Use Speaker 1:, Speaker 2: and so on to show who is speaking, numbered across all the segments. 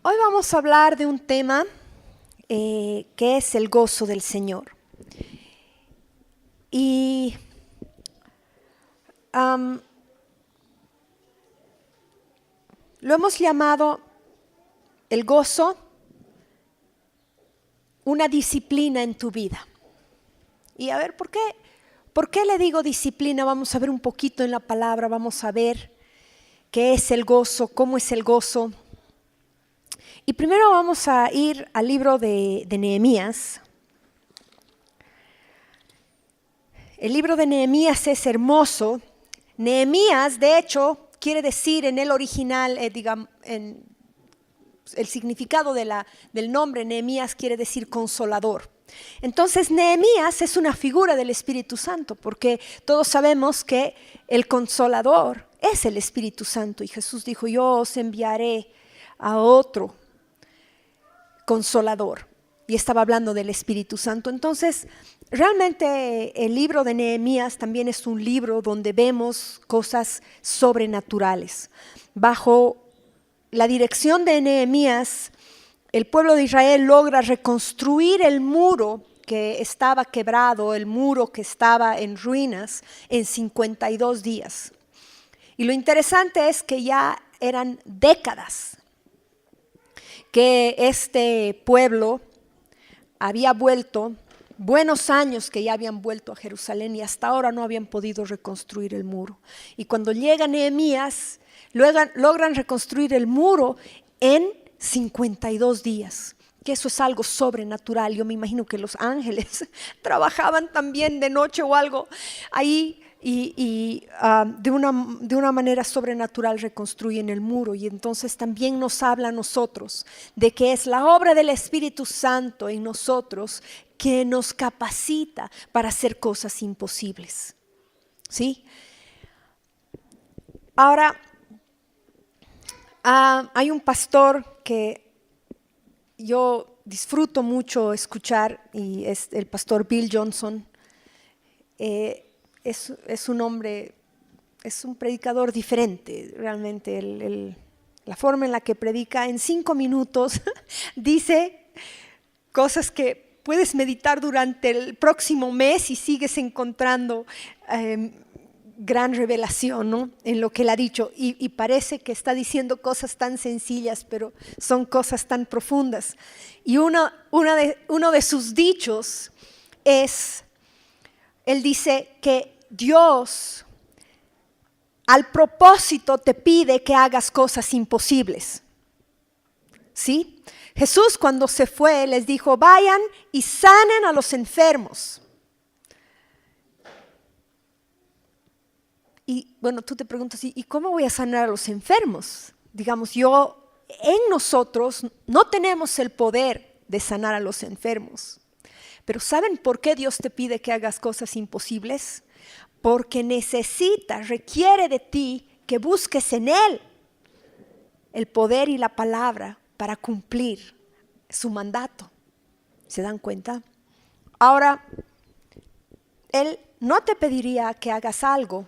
Speaker 1: Hoy vamos a hablar de un tema que es el gozo del Señor. Y lo hemos llamado el gozo, una disciplina en tu vida. Y a ver, ¿por qué le digo disciplina? Vamos a ver un poquito en la palabra, vamos a ver qué es el gozo, cómo es el gozo. Y primero vamos a ir al libro de Nehemías. El libro de Nehemías es hermoso. Nehemías, de hecho, quiere decir en el original, en el significado del nombre Nehemías quiere decir consolador. Entonces Nehemías es una figura del Espíritu Santo, porque todos sabemos que el consolador es el Espíritu Santo. Y Jesús dijo, yo os enviaré a otro consolador. Y estaba hablando del Espíritu Santo. Entonces, realmente el libro de Nehemías también es un libro donde vemos cosas sobrenaturales. Bajo la dirección de Nehemías, el pueblo de Israel logra reconstruir el muro que estaba quebrado, el muro que estaba en ruinas, en 52 días. Y lo interesante es que ya eran décadas que este pueblo había vuelto, buenos años que ya habían vuelto a Jerusalén y hasta ahora no habían podido reconstruir el muro. Y cuando llega Nehemías, logran reconstruir el muro en 52 días, que eso es algo sobrenatural. Yo me imagino que los ángeles trabajaban también de noche o algo ahí y de una manera sobrenatural reconstruyen el muro. Y entonces también nos habla a nosotros de que es la obra del Espíritu Santo en nosotros que nos capacita para hacer cosas imposibles. ¿Sí? Ahora, hay un pastor que yo disfruto mucho escuchar y es el pastor Bill Johnson. Es un hombre, es un predicador diferente, realmente. La forma en la que predica en 5 minutos dice cosas que puedes meditar durante el próximo mes y sigues encontrando gran revelación, ¿no?, en lo que él ha dicho. Y parece que está diciendo cosas tan sencillas, pero son cosas tan profundas. Y uno de sus dichos es, él dice que Dios al propósito te pide que hagas cosas imposibles. ¿Sí? Jesús cuando se fue les dijo, vayan y sanen a los enfermos. Y bueno, tú te preguntas, ¿y cómo voy a sanar a los enfermos? Digamos, en nosotros no tenemos el poder de sanar a los enfermos. Pero ¿saben por qué Dios te pide que hagas cosas imposibles? Porque requiere de ti que busques en Él el poder y la palabra para cumplir su mandato. ¿Se dan cuenta? Ahora, Él no te pediría que hagas algo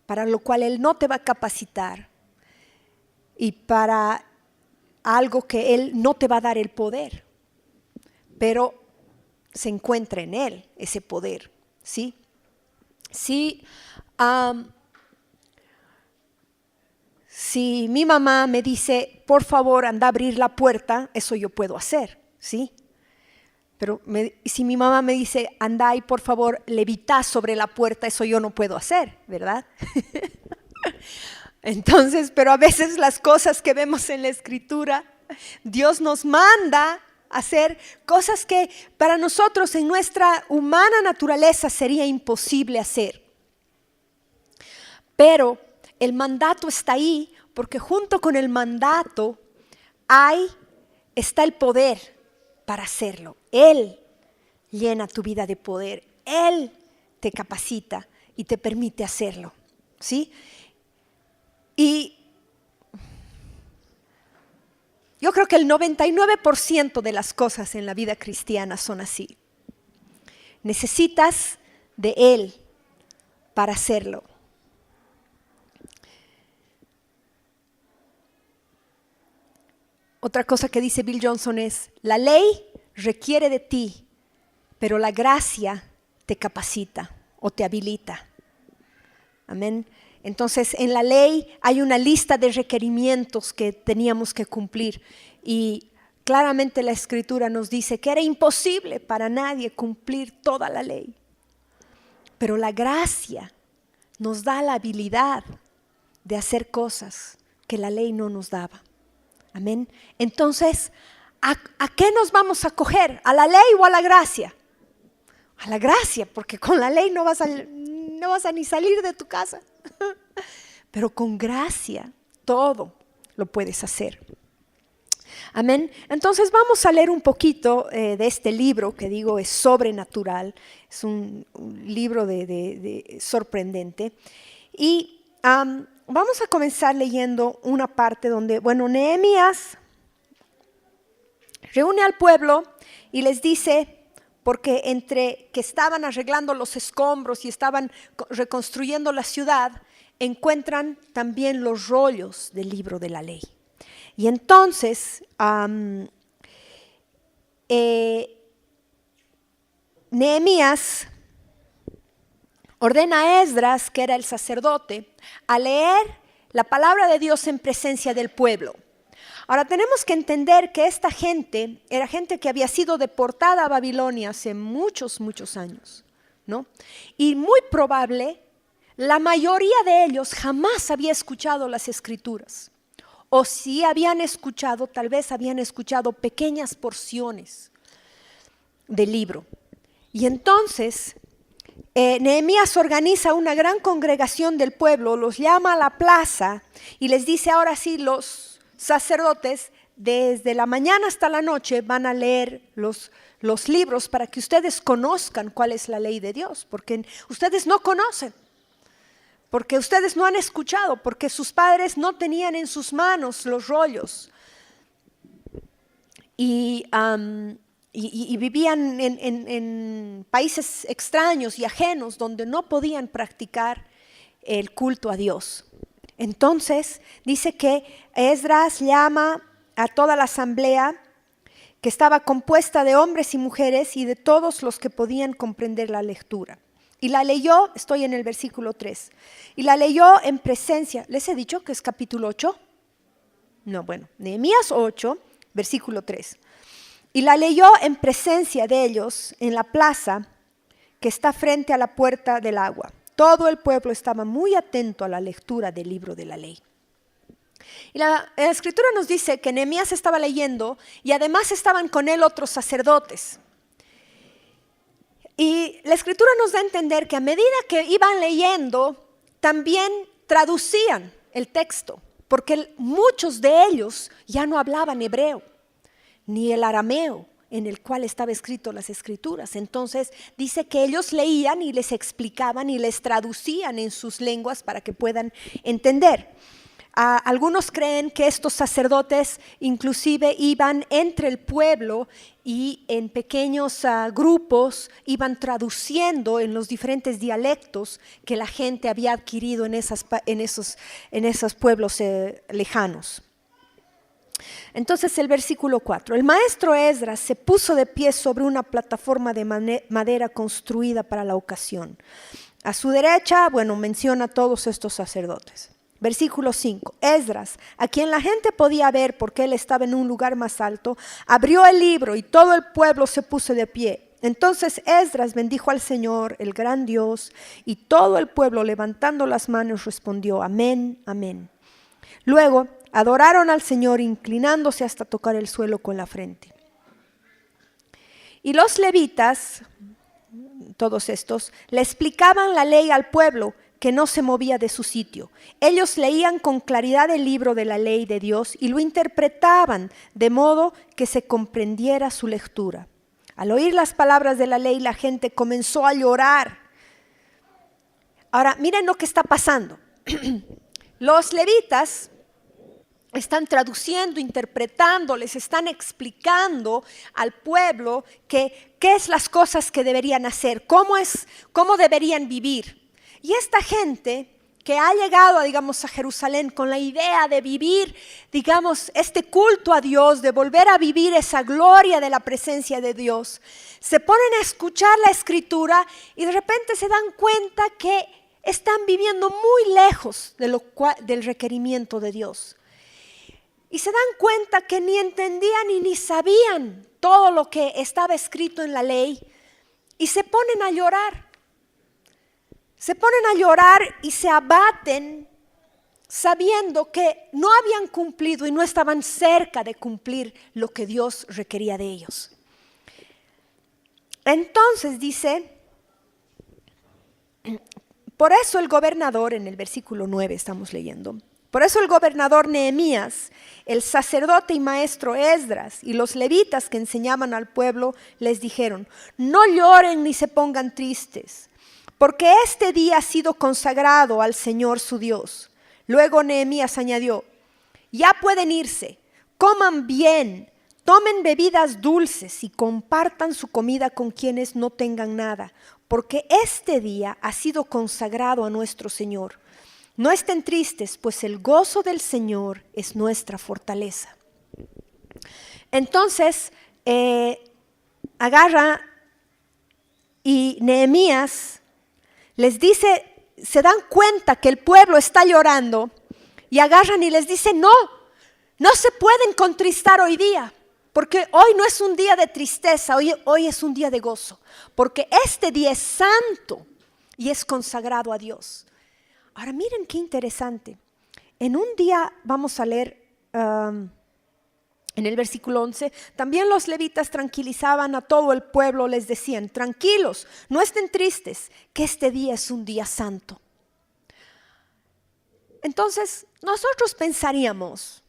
Speaker 1: para lo cual Él no te va a capacitar y para algo que Él no te va a dar el poder, pero se encuentra en Él ese poder, ¿sí? Si mi mamá me dice, por favor, anda a abrir la puerta, eso yo puedo hacer, ¿sí? Pero si mi mamá me dice, anda y por favor, levita sobre la puerta, eso yo no puedo hacer, ¿verdad? Entonces, pero a veces las cosas que vemos en la Escritura, Dios nos manda a hacer cosas que para nosotros en nuestra humana naturaleza sería imposible hacer. Pero el mandato está ahí porque junto con el mandato está el poder para hacerlo. Él llena tu vida de poder. Él te capacita y te permite hacerlo, ¿sí? Y yo creo que el 99% de las cosas en la vida cristiana son así. Necesitas de Él para hacerlo. Otra cosa que dice Bill Johnson es, la ley requiere de ti, pero la gracia te capacita o te habilita. Amén. Entonces, en la ley hay una lista de requerimientos que teníamos que cumplir y claramente la Escritura nos dice que era imposible para nadie cumplir toda la ley. Pero la gracia nos da la habilidad de hacer cosas que la ley no nos daba. Amén. Entonces, ¿a qué nos vamos a acoger? ¿A la ley o a la gracia? A la gracia, porque con la ley no vas a ni salir de tu casa. Pero con gracia todo lo puedes hacer. Amén. Entonces vamos a leer un poquito de este libro que digo es sobrenatural. Es un libro sorprendente. Y vamos a comenzar leyendo una parte donde, Nehemías reúne al pueblo y les dice, porque entre que estaban arreglando los escombros y estaban reconstruyendo la ciudad, encuentran también los rollos del libro de la ley. Y entonces Nehemías ordena a Esdras, que era el sacerdote, a leer la palabra de Dios en presencia del pueblo. Ahora tenemos que entender que esta gente era gente que había sido deportada a Babilonia hace muchos, muchos años, ¿no? Y muy probable, la mayoría de ellos jamás había escuchado las Escrituras. O si habían escuchado, tal vez habían escuchado pequeñas porciones del libro. Y entonces Nehemías organiza una gran congregación del pueblo, los llama a la plaza y les dice, ahora sí, los sacerdotes desde la mañana hasta la noche van a leer los libros para que ustedes conozcan cuál es la ley de Dios, porque ustedes no conocen. Porque ustedes no han escuchado, porque sus padres no tenían en sus manos los rollos. Y vivían en países extraños y ajenos donde no podían practicar el culto a Dios. Entonces dice que Esdras llama a toda la asamblea que estaba compuesta de hombres y mujeres y de todos los que podían comprender la lectura. Y la leyó, estoy en el versículo 3, y la leyó en presencia. ¿Les he dicho que es capítulo 8? No, Nehemías 8, versículo 3. Y la leyó en presencia de ellos en la plaza que está frente a la puerta del agua. Todo el pueblo estaba muy atento a la lectura del libro de la ley. Y la Escritura nos dice que Nehemías estaba leyendo y además estaban con él otros sacerdotes. Y la Escritura nos da a entender que a medida que iban leyendo, también traducían el texto, porque muchos de ellos ya no hablaban hebreo, ni el arameo en el cual estaba escrito las Escrituras. Entonces dice que ellos leían y les explicaban y les traducían en sus lenguas para que puedan entender. Algunos creen que estos sacerdotes inclusive iban entre el pueblo y en pequeños grupos iban traduciendo en los diferentes dialectos que la gente había adquirido en esos pueblos lejanos. Entonces el versículo 4, el maestro Esdras se puso de pie sobre una plataforma de madera construida para la ocasión. A su derecha, menciona a todos estos sacerdotes. Versículo 5, Esdras, a quien la gente podía ver porque él estaba en un lugar más alto, abrió el libro y todo el pueblo se puso de pie. Entonces Esdras bendijo al Señor, el gran Dios, y todo el pueblo levantando las manos respondió, amén, amén. Luego adoraron al Señor inclinándose hasta tocar el suelo con la frente. Y los levitas, todos estos, le explicaban la ley al pueblo, que no se movía de su sitio. Ellos leían con claridad el libro de la ley de Dios y lo interpretaban de modo que se comprendiera su lectura. Al oír las palabras de la ley, la gente comenzó a llorar. Ahora, miren lo que está pasando. Los levitas están traduciendo, interpretando, les están explicando al pueblo qué es las cosas que deberían hacer, cómo deberían vivir. Y esta gente que ha llegado, digamos, a Jerusalén con la idea de vivir, digamos, este culto a Dios, de volver a vivir esa gloria de la presencia de Dios, se ponen a escuchar la Escritura y de repente se dan cuenta que están viviendo muy lejos del requerimiento de Dios. Y se dan cuenta que ni entendían y ni sabían todo lo que estaba escrito en la ley. Y se ponen a llorar. Se ponen a llorar y se abaten sabiendo que no habían cumplido y no estaban cerca de cumplir lo que Dios requería de ellos. Entonces dice, por eso el gobernador, en el versículo 9 estamos leyendo, por eso el gobernador Nehemías, el sacerdote y maestro Esdras y los levitas que enseñaban al pueblo les dijeron, no lloren ni se pongan tristes, porque este día ha sido consagrado al Señor su Dios. Luego Nehemías añadió, ya pueden irse, coman bien, tomen bebidas dulces y compartan su comida con quienes no tengan nada, porque este día ha sido consagrado a nuestro Señor. No estén tristes, pues el gozo del Señor es nuestra fortaleza. Entonces, agarra y Nehemías les dice, se dan cuenta que el pueblo está llorando y agarran y les dicen, no se pueden contristar hoy día, porque hoy no es un día de tristeza, hoy es un día de gozo, porque este día es santo y es consagrado a Dios. Ahora miren qué interesante. En un día vamos a leer en el versículo 11, también los levitas tranquilizaban a todo el pueblo, les decían, tranquilos, no estén tristes, que este día es un día santo. Entonces, nosotros pensaríamos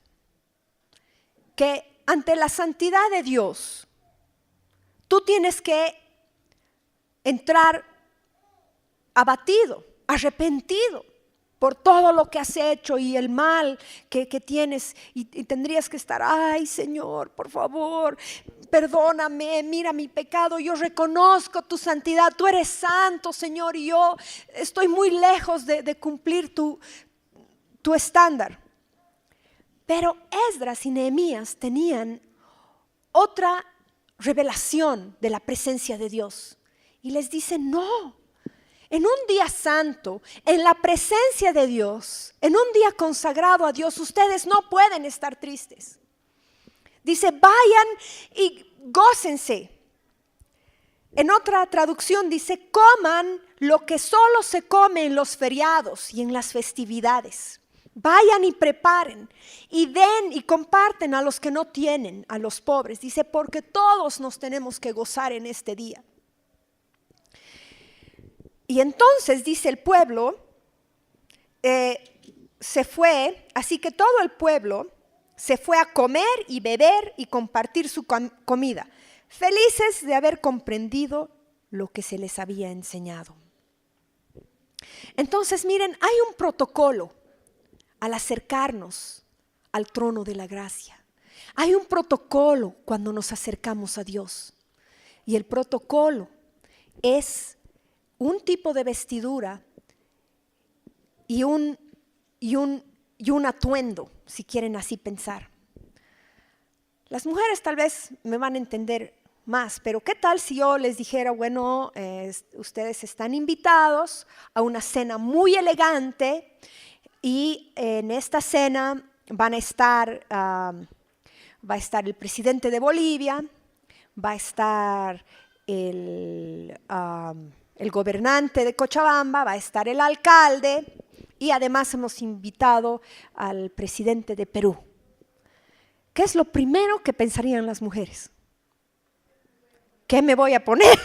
Speaker 1: que ante la santidad de Dios, tú tienes que entrar abatido, arrepentido por todo lo que has hecho y el mal que tienes y tendrías que estar, ay Señor, por favor, perdóname, mira mi pecado, yo reconozco tu santidad, tú eres santo Señor y yo estoy muy lejos de cumplir tu estándar. Pero Esdras y Nehemías tenían otra revelación de la presencia de Dios y les dicen, no. En un día santo, en la presencia de Dios, en un día consagrado a Dios, ustedes no pueden estar tristes. Dice, vayan y gócense. En otra traducción dice, coman lo que solo se come en los feriados y en las festividades. Vayan y preparen y den y comparten a los que no tienen, a los pobres. Dice, porque todos nos tenemos que gozar en este día. Y entonces, dice el pueblo, se fue, así que todo el pueblo se fue a comer y beber y compartir su comida, felices de haber comprendido lo que se les había enseñado. Entonces, miren, hay un protocolo al acercarnos al trono de la gracia. Hay un protocolo cuando nos acercamos a Dios. Y el protocolo es un tipo de vestidura y un atuendo, si quieren así pensar. Las mujeres tal vez me van a entender más, pero ¿qué tal si yo les dijera, bueno, ustedes están invitados a una cena muy elegante y en esta cena va a estar el presidente de Bolivia, va a estar el gobernante de Cochabamba, va a estar el alcalde y además hemos invitado al presidente de Perú. ¿Qué es lo primero que pensarían las mujeres? ¿Qué me voy a poner?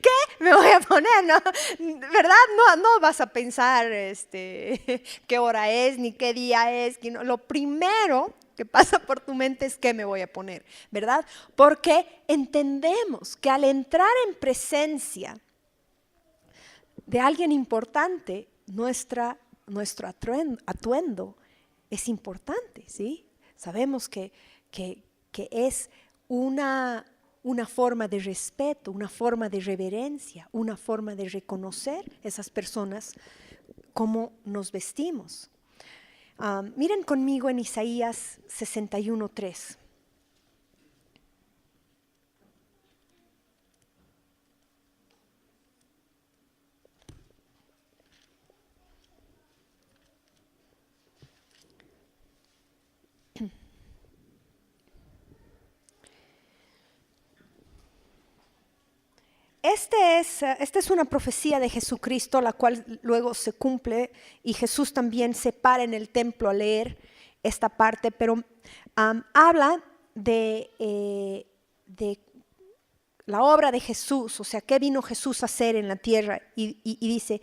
Speaker 1: ¿Qué me voy a poner? ¿No? ¿Verdad? No vas a pensar qué hora es ni qué día es. Lo primero que pasa por tu mente es qué me voy a poner, ¿verdad? Porque entendemos que al entrar en presencia de alguien importante, nuestro atuendo es importante, ¿sí? Sabemos que es una forma de respeto, una forma de reverencia, una forma de reconocer esas personas cómo nos vestimos. Miren conmigo en Isaías 61:3. Esta es una profecía de Jesucristo, la cual luego se cumple, y Jesús también se para en el templo a leer esta parte, pero habla de la obra de Jesús, o sea, qué vino Jesús a hacer en la tierra, y dice: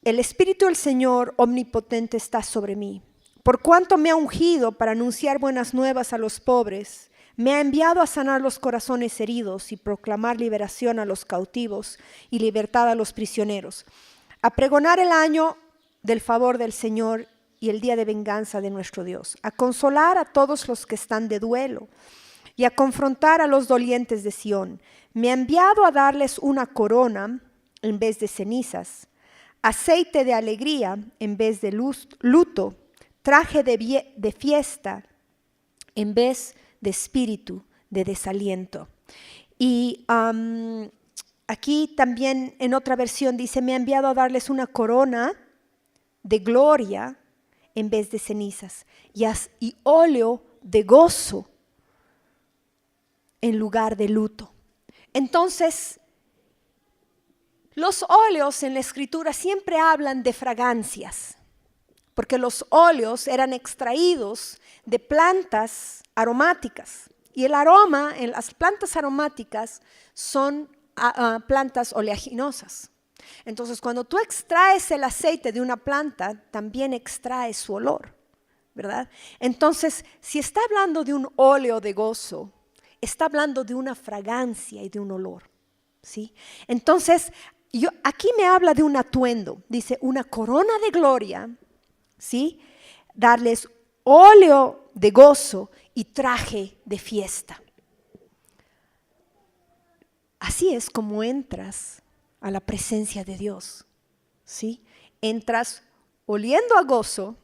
Speaker 1: el Espíritu del Señor omnipotente está sobre mí, por cuanto me ha ungido para anunciar buenas nuevas a los pobres. Me ha enviado a sanar los corazones heridos y proclamar liberación a los cautivos y libertad a los prisioneros, a pregonar el año del favor del Señor y el día de venganza de nuestro Dios, a consolar a todos los que están de duelo y a confrontar a los dolientes de Sión. Me ha enviado a darles una corona en vez de cenizas, aceite de alegría en vez de luto, traje de fiesta en vez de espíritu de desaliento. Y aquí también en otra versión dice: me ha enviado a darles una corona de gloria en vez de cenizas y óleo de gozo en lugar de luto. Entonces, los óleos en la Escritura siempre hablan de fragancias, porque los óleos eran extraídos de plantas aromáticas, y el aroma en las plantas aromáticas son plantas oleaginosas. Entonces, cuando tú extraes el aceite de una planta, también extraes su olor, ¿verdad? Entonces, si está hablando de un óleo de gozo, está hablando de una fragancia y de un olor, ¿sí? Entonces, aquí me habla de un atuendo, dice una corona de gloria, ¿sí? Darles óleo de gozo y traje de fiesta. Así es como entras a la presencia de Dios, ¿sí? Entras oliendo a gozo,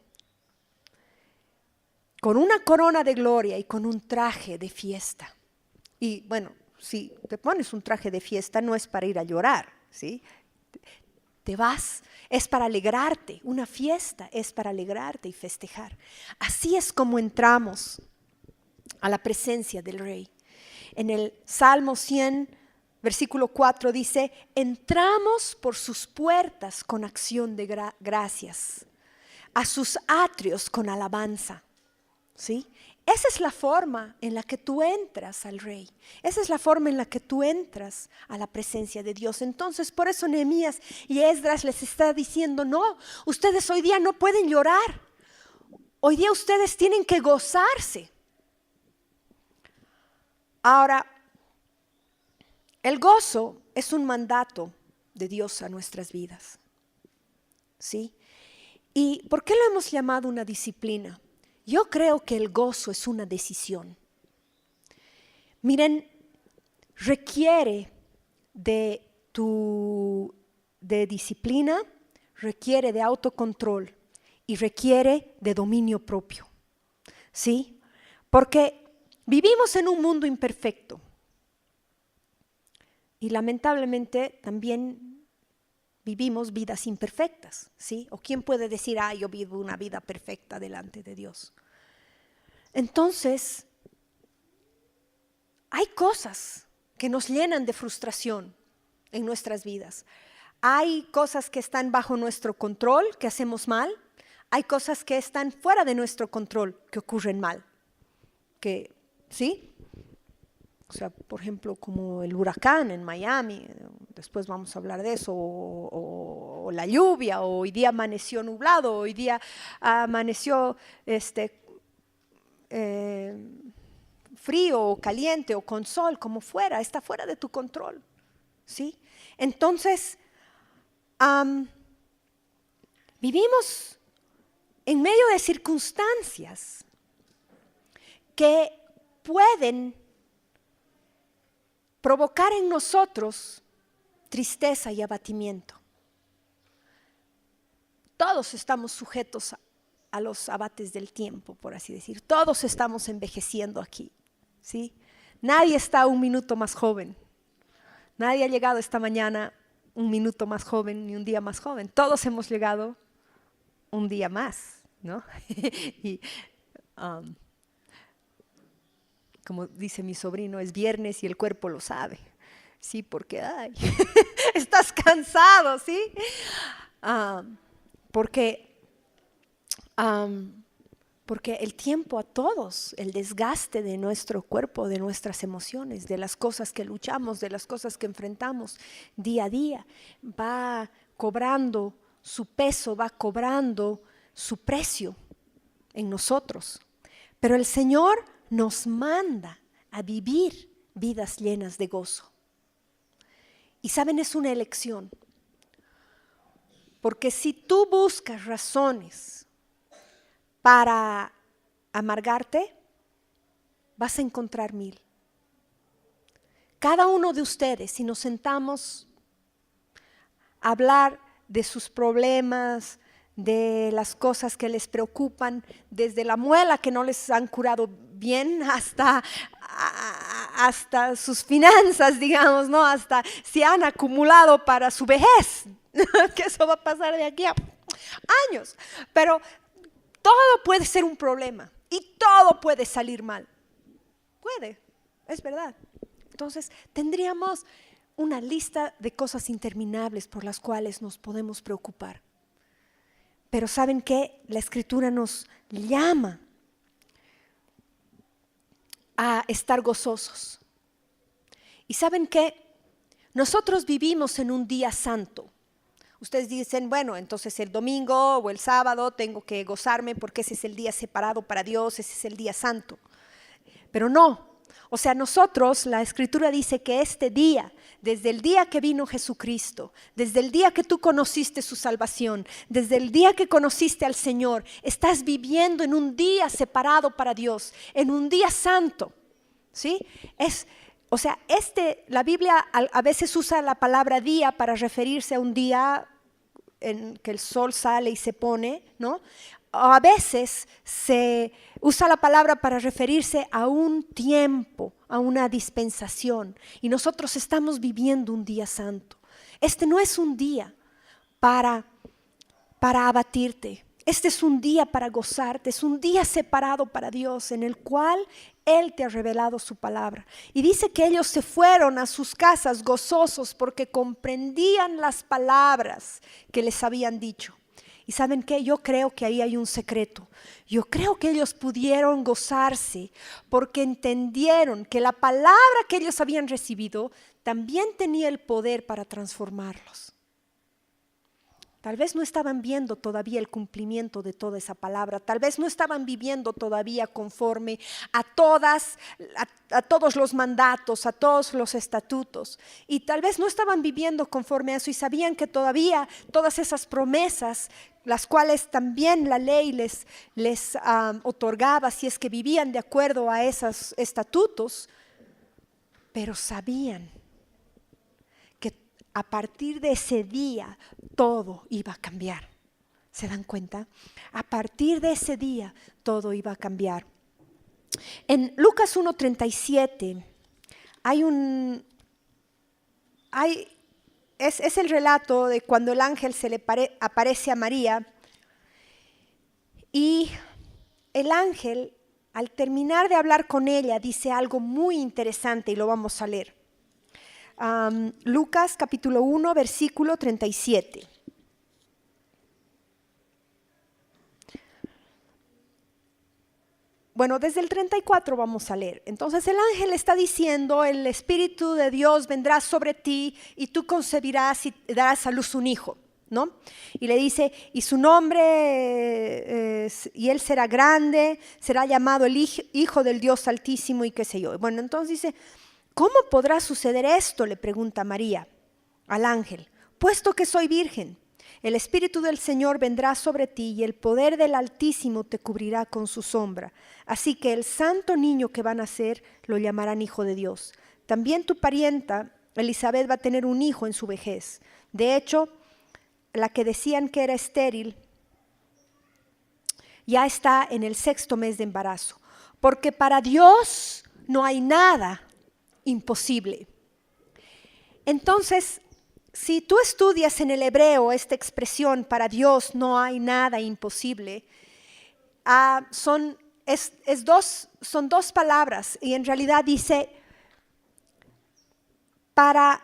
Speaker 1: con una corona de gloria y con un traje de fiesta. Y bueno, si te pones un traje de fiesta no es para ir a llorar, ¿sí? Te vas, es para alegrarte, una fiesta es para alegrarte y festejar. Así es como entramos a la presencia del Rey. En el Salmo 100, versículo 4 dice: entramos por sus puertas con acción de gracias, a sus atrios con alabanza, ¿sí? Esa es la forma en la que tú entras al Rey. Esa es la forma en la que tú entras a la presencia de Dios. Entonces, por eso Nehemías y Esdras les está diciendo: no, ustedes hoy día no pueden llorar. Hoy día ustedes tienen que gozarse. Ahora, el gozo es un mandato de Dios a nuestras vidas, ¿sí? ¿Y por qué lo hemos llamado una disciplina? Yo creo que el gozo es una decisión. Miren, requiere de disciplina, requiere de autocontrol y requiere de dominio propio, ¿sí? Porque vivimos en un mundo imperfecto y lamentablemente también vivimos vidas imperfectas, ¿sí? ¿O quién puede decir: yo vivo una vida perfecta delante de Dios? Entonces, hay cosas que nos llenan de frustración en nuestras vidas. Hay cosas que están bajo nuestro control, que hacemos mal. Hay cosas que están fuera de nuestro control, que ocurren mal. ¿Sí? O sea, por ejemplo, como el huracán en Miami, después vamos a hablar de eso, o la lluvia, o hoy día amaneció nublado, hoy día amaneció frío o caliente o con sol, como fuera, está fuera de tu control, ¿sí? Entonces, vivimos en medio de circunstancias que pueden provocar en nosotros tristeza y abatimiento. todos estamos sujetos a los abates del tiempo, por así decir. Todos estamos envejeciendo aquí, ¿sí? Nadie está un minuto más joven. Nadie ha llegado esta mañana un minuto más joven ni un día más joven. Todos hemos llegado un día más, ¿no? Y como dice mi sobrino, es viernes y el cuerpo lo sabe. Sí, porque ay, estás cansado, ¿sí? Porque el tiempo a todos, el desgaste de nuestro cuerpo, de nuestras emociones, de las cosas que luchamos, de las cosas que enfrentamos día a día, va cobrando su peso, va cobrando su precio en nosotros. Pero el Señor nos manda a vivir vidas llenas de gozo. Y saben, es una elección. Porque si tú buscas razones para amargarte, vas a encontrar 1000. Cada uno de ustedes, si nos sentamos a hablar de sus problemas, de las cosas que les preocupan, desde la muela que no les han curado bien hasta sus finanzas, digamos, ¿no? Hasta si han acumulado para su vejez, que eso va a pasar de aquí a años. Pero todo puede ser un problema y todo puede salir mal. Puede, es verdad. Entonces, tendríamos una lista de cosas interminables por las cuales nos podemos preocupar. Pero ¿saben qué? La Escritura nos llama a estar gozosos. ¿Y saben qué? Nosotros vivimos en un día santo. Ustedes dicen, bueno, entonces el domingo o el sábado tengo que gozarme porque ese es el día separado para Dios, ese es el día santo. Pero no. O sea, nosotros, la Escritura dice que este día, desde el día que vino Jesucristo, desde el día que tú conociste su salvación, desde el día que conociste al Señor, estás viviendo en un día separado para Dios, en un día santo, ¿sí? La Biblia a veces usa la palabra día para referirse a un día en que el sol sale y se pone, ¿no? O a veces se usa la palabra para referirse a un tiempo, a una dispensación. Y nosotros estamos viviendo un día santo. Este no es un día para abatirte. Este es un día para gozarte. Es un día separado para Dios en el cual Él te ha revelado su palabra. Y dice que ellos se fueron a sus casas gozosos porque comprendían las palabras que les habían dicho. ¿Y saben qué? Yo creo que ahí hay un secreto. Yo creo que ellos pudieron gozarse porque entendieron que la palabra que ellos habían recibido también tenía el poder para transformarlos. Tal vez no estaban viendo todavía el cumplimiento de toda esa palabra. Tal vez no estaban viviendo todavía conforme a todos los mandatos, a todos los estatutos. Y tal vez no estaban viviendo conforme a eso y sabían que todavía todas esas promesas, las cuales también la ley les otorgaba si es que vivían de acuerdo a esos estatutos, pero sabían que a partir de ese día todo iba a cambiar. ¿Se dan cuenta? A partir de ese día todo iba a cambiar. En Lucas 1:37 es el relato de cuando el ángel se le aparece a María y el ángel, al terminar de hablar con ella, dice algo muy interesante y lo vamos a leer. Lucas capítulo 1, versículo 37. Bueno, desde el 34 vamos a leer. Entonces el ángel está diciendo, el Espíritu de Dios vendrá sobre ti y tú concebirás y darás a luz un hijo, ¿no? Y le dice, y su nombre, y él será grande, será llamado el Hijo del Dios Altísimo y qué sé yo. Bueno, entonces dice, ¿cómo podrá suceder esto?, le pregunta María al ángel, puesto que soy virgen. El Espíritu del Señor vendrá sobre ti y el poder del Altísimo te cubrirá con su sombra. Así que el santo niño que va a nacer lo llamarán Hijo de Dios. También tu parienta Elizabeth va a tener un hijo en su vejez. De hecho, la que decían que era estéril ya está en el 6º mes de embarazo. Porque para Dios no hay nada imposible. Entonces, si tú estudias en el hebreo esta expresión, para Dios no hay nada imposible, son dos palabras y en realidad dice, para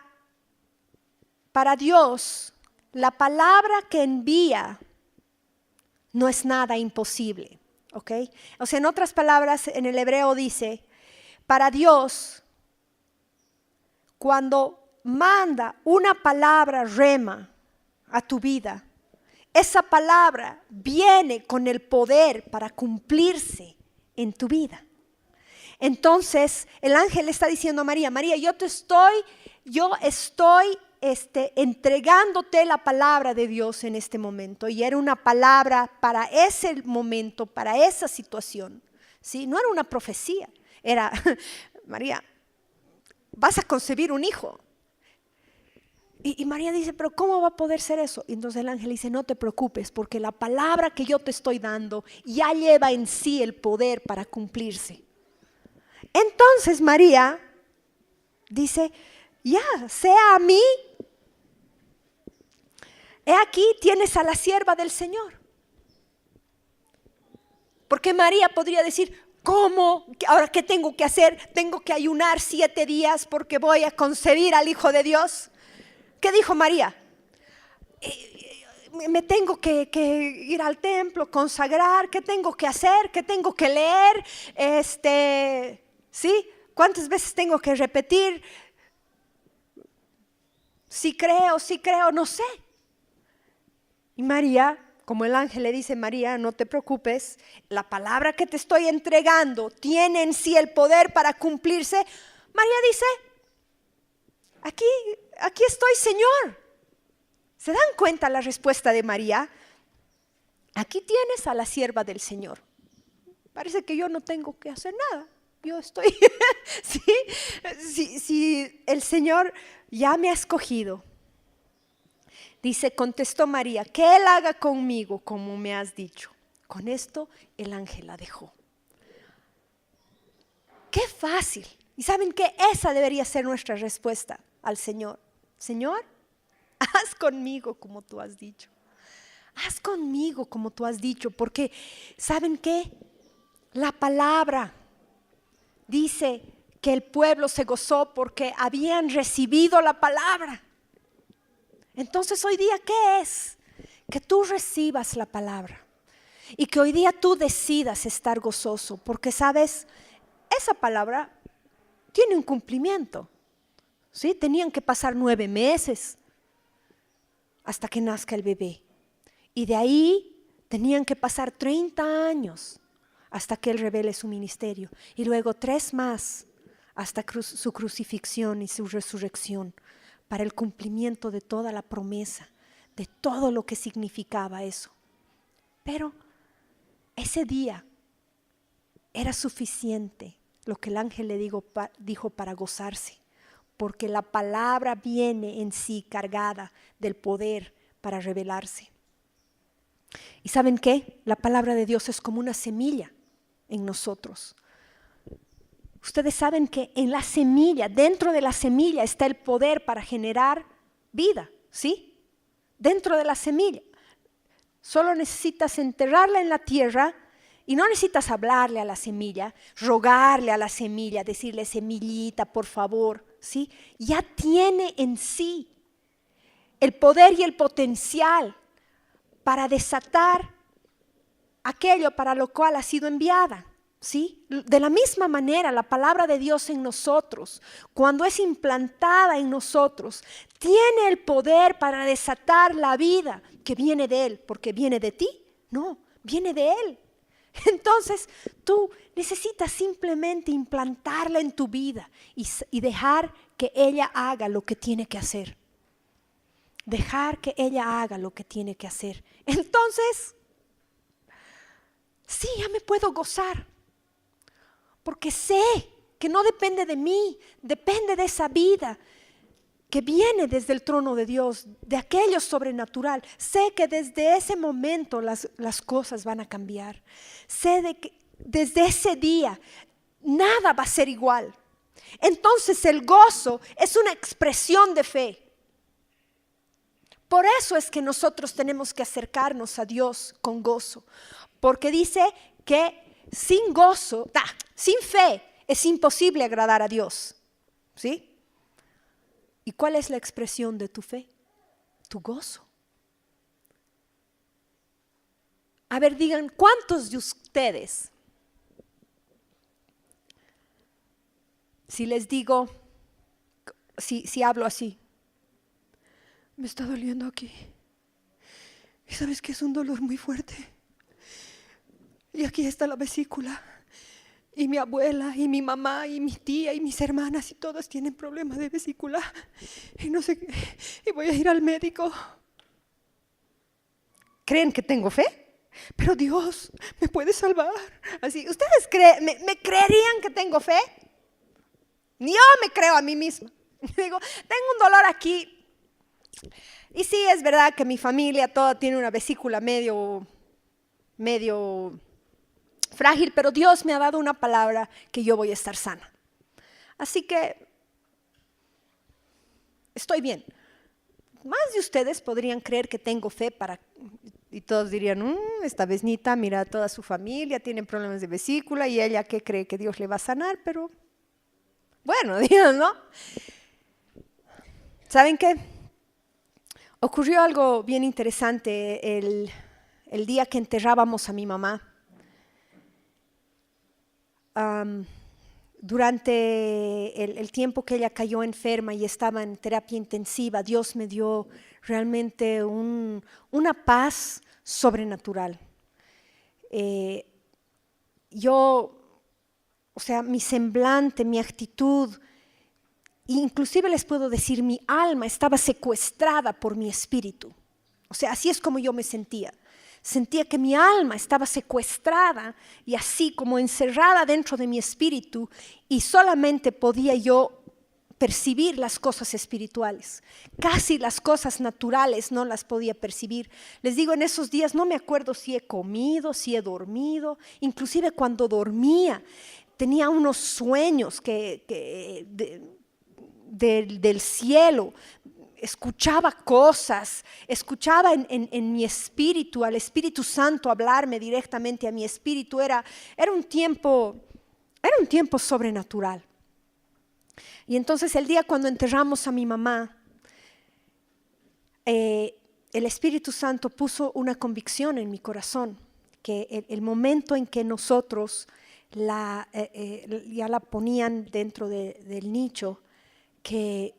Speaker 1: Dios, la palabra que envía no es nada imposible. ¿Ok? O sea, en otras palabras, en el hebreo dice, para Dios, cuando manda una palabra rema a tu vida, esa palabra viene con el poder para cumplirse en tu vida. Entonces, el ángel está diciendo a María, María, yo estoy entregándote la palabra de Dios en este momento. Y era una palabra para ese momento, para esa situación. ¿Sí? No era una profecía, era, María, vas a concebir un hijo. Y María dice, pero ¿cómo va a poder ser eso? Y entonces el ángel dice, no te preocupes, porque la palabra que yo te estoy dando ya lleva en sí el poder para cumplirse. Entonces María dice, ya, sea a mí, he aquí tienes a la sierva del Señor. Porque María podría decir, ¿cómo? ¿Ahora qué tengo que hacer? ¿Tengo que ayunar 7 días porque voy a concebir al Hijo de Dios? ¿Qué dijo María? Me tengo que ir al templo, consagrar, ¿qué tengo que hacer? ¿Qué tengo que leer? ¿Sí? ¿Cuántas veces tengo que repetir? Si creo, no sé. Y María, como el ángel le dice, María, no te preocupes, la palabra que te estoy entregando tiene en sí el poder para cumplirse. María dice, aquí estoy, Señor. ¿Se dan cuenta la respuesta de María? Aquí tienes a la sierva del Señor. Parece que yo no tengo que hacer nada. Yo estoy, ¿sí? El Señor ya me ha escogido. Dice, contestó María, que Él haga conmigo como me has dicho. Con esto el ángel la dejó. Qué fácil. ¿Y saben qué? Esa debería ser nuestra respuesta al Señor. Señor, haz conmigo como tú has dicho. Haz conmigo como tú has dicho, porque ¿saben qué? La palabra dice que el pueblo se gozó porque habían recibido la palabra. Entonces hoy día, ¿qué es? Que tú recibas la palabra y que hoy día tú decidas estar gozoso, porque sabes, esa palabra tiene un cumplimiento. ¿Sí? Tenían que pasar 9 meses hasta que nazca el bebé. Y de ahí tenían que pasar 30 años hasta que Él revele su ministerio. Y luego 3 más hasta su crucifixión y su resurrección, para el cumplimiento de toda la promesa, de todo lo que significaba eso. Pero ese día era suficiente lo que el ángel le dijo para gozarse, porque la palabra viene en sí cargada del poder para revelarse. ¿Y saben qué? La palabra de Dios es como una semilla en nosotros. Ustedes saben que en la semilla, dentro de la semilla está el poder para generar vida, ¿sí? Dentro de la semilla. Solo necesitas enterrarla en la tierra y no necesitas hablarle a la semilla, rogarle a la semilla, decirle, semillita, por favor, ¿sí? Ya tiene en sí el poder y el potencial para desatar aquello para lo cual ha sido enviada. ¿Sí? De la misma manera, la palabra de Dios en nosotros, cuando es implantada en nosotros, tiene el poder para desatar la vida que viene de Él, porque viene de ti, no, viene de Él. Entonces, tú necesitas simplemente implantarla en tu vida y dejar que ella haga lo que tiene que hacer. Dejar que ella haga lo que tiene que hacer. Entonces, sí, ya me puedo gozar. Porque sé que no depende de mí, depende de esa vida que viene desde el trono de Dios, de aquello sobrenatural. Sé que desde ese momento las cosas van a cambiar. Sé de que desde ese día nada va a ser igual. Entonces el gozo es una expresión de fe. Por eso es que nosotros tenemos que acercarnos a Dios con gozo. Porque dice que sin gozo, sin fe, es imposible agradar a Dios. ¿Sí? ¿Y cuál es la expresión de tu fe? Tu gozo. A ver, digan, ¿cuántos de ustedes, si les digo, si hablo así, me está doliendo aquí, y sabes que es un dolor muy fuerte, y aquí está la vesícula, y mi abuela, y mi mamá, y mi tía, y mis hermanas, y todas tienen problemas de vesícula, y no sé qué, y voy a ir al médico? ¿Creen que tengo fe? Pero Dios me puede salvar. Así, ¿ustedes me creerían que tengo fe? Ni yo me creo a mí misma. Digo, tengo un dolor aquí. Y sí, es verdad que mi familia toda tiene una vesícula medio frágil, pero Dios me ha dado una palabra que yo voy a estar sana. Así que estoy bien. Más de ustedes podrían creer que tengo fe y todos dirían, esta veznita, mira, toda su familia tiene problemas de vesícula y ella que cree que Dios le va a sanar, pero bueno, Dios, ¿no? ¿Saben qué? Ocurrió algo bien interesante el día que enterrábamos a mi mamá. Durante el tiempo que ella cayó enferma y estaba en terapia intensiva, Dios me dio realmente una paz sobrenatural. Mi semblante, mi actitud, inclusive les puedo decir, mi alma estaba secuestrada por mi espíritu. O sea, así es como yo me sentía. Sentía que mi alma estaba secuestrada y así como encerrada dentro de mi espíritu y solamente podía yo percibir las cosas espirituales. Casi las cosas naturales no las podía percibir. Les digo, en esos días no me acuerdo si he comido, si he dormido. Inclusive cuando dormía tenía unos sueños del cielo. Escuchaba cosas, escuchaba en mi espíritu, al Espíritu Santo hablarme directamente a mi espíritu. Era un tiempo sobrenatural. Y entonces el día cuando enterramos a mi mamá, el Espíritu Santo puso una convicción en mi corazón, que el momento en que nosotros ya la ponían dentro del nicho, que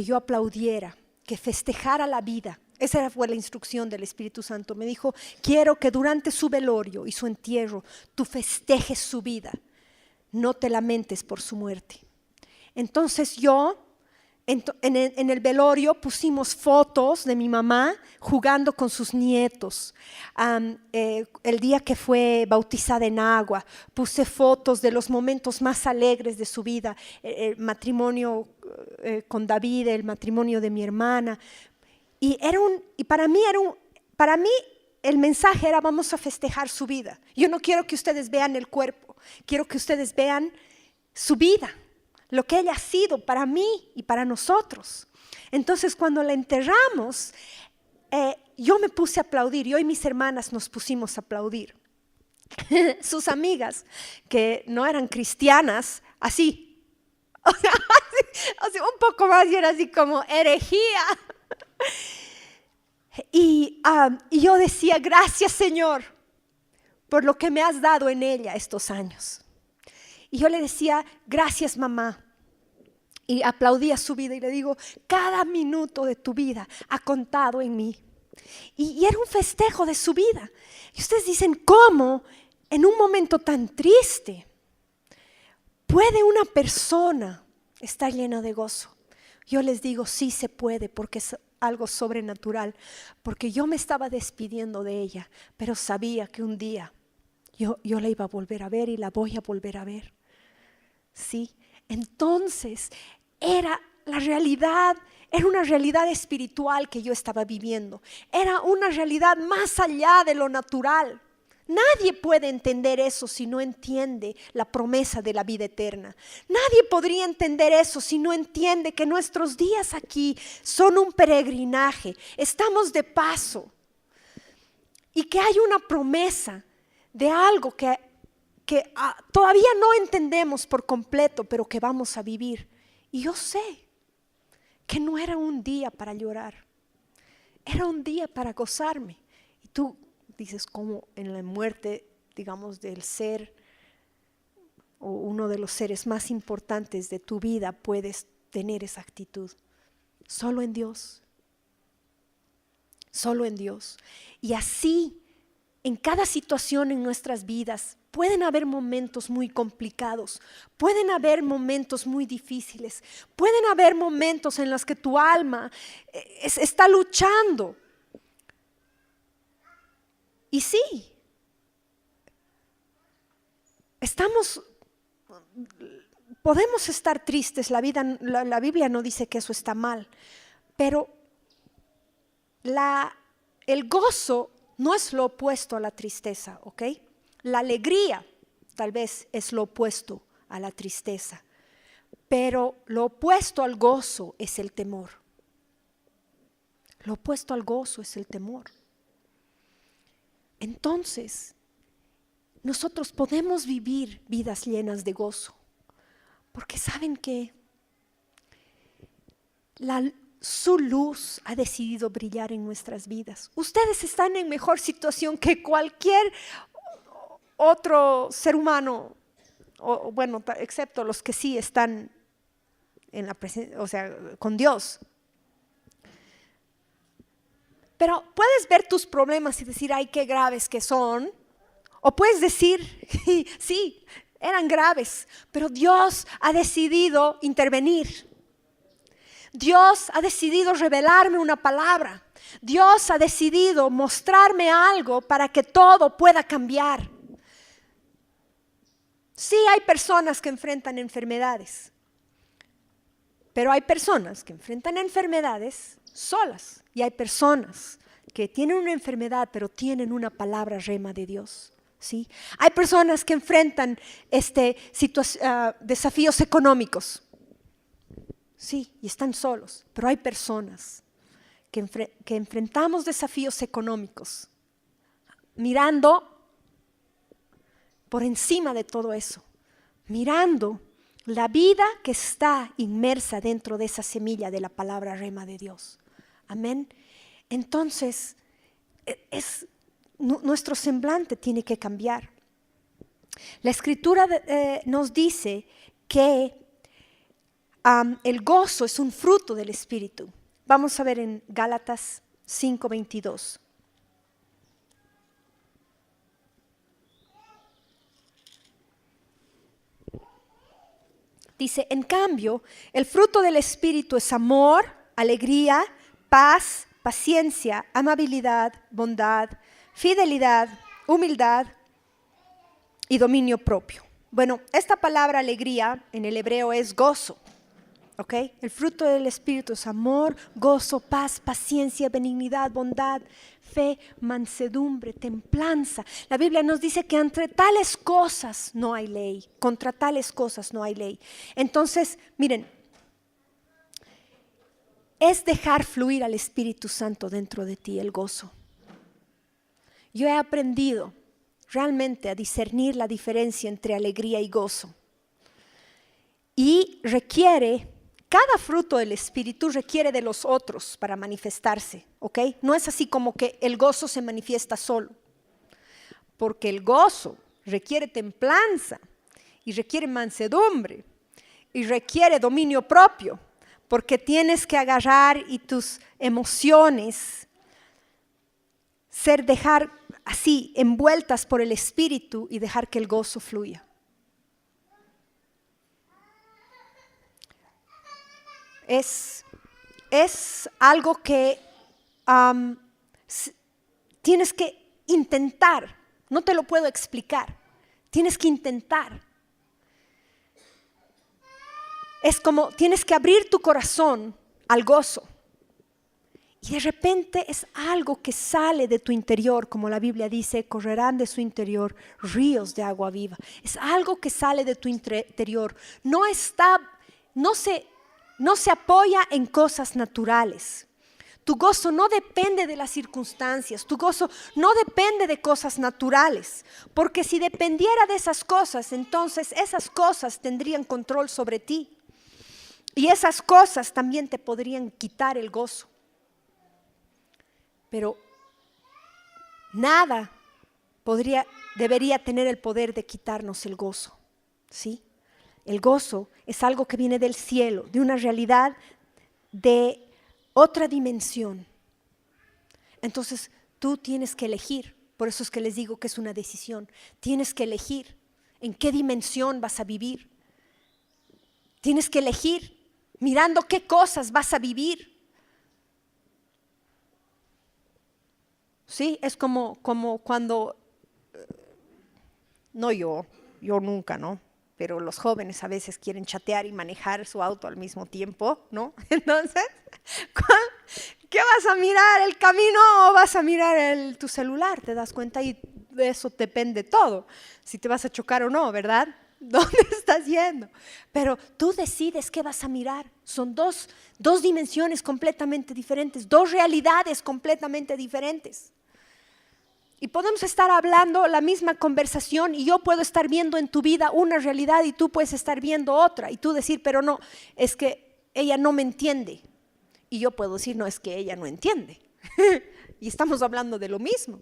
Speaker 1: yo aplaudiera, que festejara la vida. Esa fue la instrucción del Espíritu Santo. Me dijo, quiero que durante su velorio y su entierro tú festejes su vida, no te lamentes por su muerte. Entonces en el velorio pusimos fotos de mi mamá jugando con sus nietos. El día que fue bautizada en agua, puse fotos de los momentos más alegres de su vida, el matrimonio con David, el matrimonio de mi hermana. Y para mí el mensaje era: vamos a festejar su vida. Yo no quiero que ustedes vean el cuerpo, quiero que ustedes vean su vida, lo que ella ha sido para mí y para nosotros. Entonces cuando la enterramos, yo me puse a aplaudir, yo y mis hermanas nos pusimos a aplaudir. Sus amigas, que no eran cristianas, así, o sea, un poco más, y era así como herejía. Y yo decía: gracias, Señor, por lo que me has dado en ella estos años. Y yo le decía: gracias, mamá. Y aplaudía su vida y le digo: cada minuto de tu vida ha contado en mí. Y era un festejo de su vida. Y ustedes dicen: ¿cómo en un momento tan triste puede una persona estar llena de gozo? Yo les digo: sí se puede, porque es algo sobrenatural. Porque yo me estaba despidiendo de ella, pero sabía que un día yo la iba a volver a ver y la voy a volver a ver. ¿Sí? Entonces era la realidad, era una realidad espiritual que yo estaba viviendo. Era una realidad más allá de lo natural. Nadie puede entender eso si no entiende la promesa de la vida eterna. Nadie podría entender eso si no entiende que nuestros días aquí son un peregrinaje. Estamos de paso. Y que hay una promesa de algo que todavía no entendemos por completo, pero que vamos a vivir. Y yo sé que no era un día para llorar. Era un día para gozarme. Y tú dices, ¿cómo en la muerte, digamos, del ser o uno de los seres más importantes de tu vida puedes tener esa actitud? Solo en Dios. Solo en Dios. Y así, en cada situación en nuestras vidas, pueden haber momentos muy complicados, pueden haber momentos muy difíciles, pueden haber momentos en los que tu alma está luchando. Y sí, podemos estar tristes, la Biblia no dice que eso está mal, pero el gozo no es lo opuesto a la tristeza, ¿ok? La alegría tal vez es lo opuesto a la tristeza, pero lo opuesto al gozo es el temor. Lo opuesto al gozo es el temor. Entonces, nosotros podemos vivir vidas llenas de gozo, porque saben que su luz ha decidido brillar en nuestras vidas. Ustedes están en mejor situación que cualquier otro ser humano, bueno, excepto los que sí están en la presencia, o sea, con Dios. Pero puedes ver tus problemas y decir, ay, qué graves que son. O puedes decir, sí, eran graves, pero Dios ha decidido intervenir. Dios ha decidido revelarme una palabra. Dios ha decidido mostrarme algo para que todo pueda cambiar. Sí, hay personas que enfrentan enfermedades, pero hay personas que enfrentan enfermedades solas y hay personas que tienen una enfermedad pero tienen una palabra rema de Dios. ¿Sí? Hay personas que enfrentan desafíos económicos. Sí, y están solos, pero hay personas que enfrentamos desafíos económicos mirando por encima de todo eso, mirando la vida que está inmersa dentro de esa semilla de la palabra rema de Dios. Amén. Entonces, nuestro semblante tiene que cambiar. La Escritura nos dice que el gozo es un fruto del Espíritu. Vamos a ver en Gálatas 5:22. Dice, en cambio, el fruto del Espíritu es amor, alegría, paz, paciencia, amabilidad, bondad, fidelidad, humildad y dominio propio. Bueno, esta palabra alegría en el hebreo es gozo. ¿Okay? El fruto del Espíritu es amor, gozo, paz, paciencia, benignidad, bondad, fe, mansedumbre, templanza. La Biblia nos dice que entre tales cosas no hay ley, contra tales cosas no hay ley. Entonces, miren, es dejar fluir al Espíritu Santo dentro de ti el gozo. Yo he aprendido realmente a discernir la diferencia entre alegría y gozo. Y cada fruto del Espíritu requiere de los otros para manifestarse, ¿ok? No es así como que el gozo se manifiesta solo, porque el gozo requiere templanza y requiere mansedumbre y requiere dominio propio, porque tienes que agarrar y tus emociones dejar así envueltas por el Espíritu y dejar que el gozo fluya. Es algo que tienes que intentar, no te lo puedo explicar, tienes que intentar. es como tienes que abrir tu corazón al gozo. Y de repente es algo que sale de tu interior, como la Biblia dice, correrán de su interior ríos de agua viva. Es algo que sale de tu interior. No se apoya en cosas naturales. Tu gozo no depende de las circunstancias, tu gozo no depende de cosas naturales, porque si dependiera de esas cosas, entonces esas cosas tendrían control sobre ti. Y esas cosas también te podrían quitar el gozo. Pero nada debería tener el poder de quitarnos el gozo, ¿sí? El gozo es algo que viene del cielo, de una realidad de otra dimensión. Entonces tú tienes que elegir, por eso es que les digo que es una decisión. Tienes que elegir en qué dimensión vas a vivir. Tienes que elegir mirando qué cosas vas a vivir. Sí, es como cuando, no yo nunca, ¿no? Pero los jóvenes a veces quieren chatear y manejar su auto al mismo tiempo, ¿no? Entonces, ¿qué vas a mirar? ¿El camino o vas a mirar tu celular? Te das cuenta y de eso depende todo, si te vas a chocar o no, ¿verdad? ¿Dónde estás yendo? Pero tú decides qué vas a mirar. Son dos dimensiones completamente diferentes, dos realidades completamente diferentes. Y podemos estar hablando la misma conversación y yo puedo estar viendo en tu vida una realidad y tú puedes estar viendo otra. Y tú decir, pero no, es que ella no me entiende. Y yo puedo decir, no, es que ella no entiende. Y estamos hablando de lo mismo,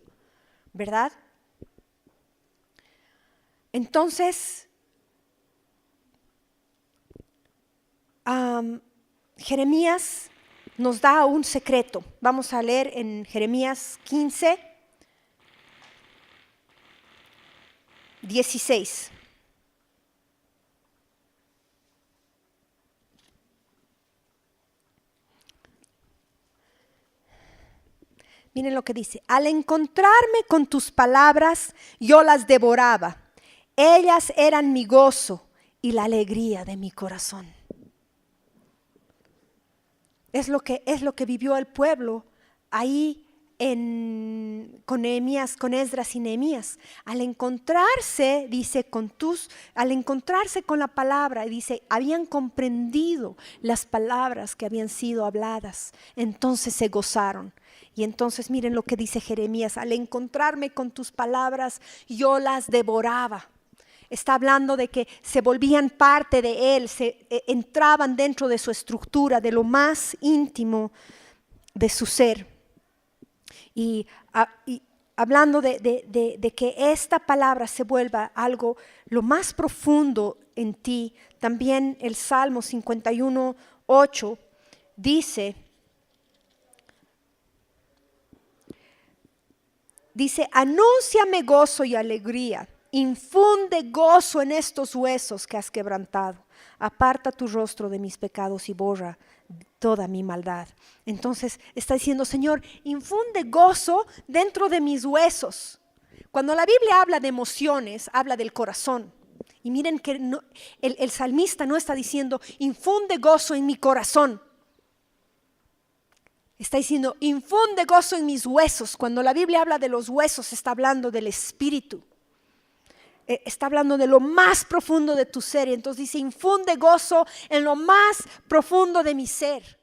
Speaker 1: ¿verdad? Entonces, Jeremías nos da un secreto. Vamos a leer en Jeremías 15, 16. Miren lo que dice. Al encontrarme con tus palabras, yo las devoraba. Ellas eran mi gozo y la alegría de mi corazón. Es lo que vivió el pueblo ahí con Nehemías, con Esdras y Nehemías. Al encontrarse, dice, al encontrarse con la palabra, dice, habían comprendido las palabras que habían sido habladas. Entonces se gozaron. Y entonces miren lo que dice Jeremías. Al encontrarme con tus palabras, yo las devoraba. Está hablando de que se volvían parte de él, entraban dentro de su estructura, de lo más íntimo de su ser. Y hablando de que esta palabra se vuelva algo lo más profundo en ti, también el Salmo 51:8 dice, anúnciame gozo y alegría. Infunde gozo en estos huesos que has quebrantado. Aparta tu rostro de mis pecados y borra toda mi maldad. Entonces está diciendo, Señor, infunde gozo dentro de mis huesos. Cuando la Biblia habla de emociones, habla del corazón. Y miren que el salmista no está diciendo, infunde gozo en mi corazón. Está diciendo, infunde gozo en mis huesos. Cuando la Biblia habla de los huesos, está hablando del espíritu. Está hablando de lo más profundo de tu ser. Y entonces dice, infunde gozo en lo más profundo de mi ser.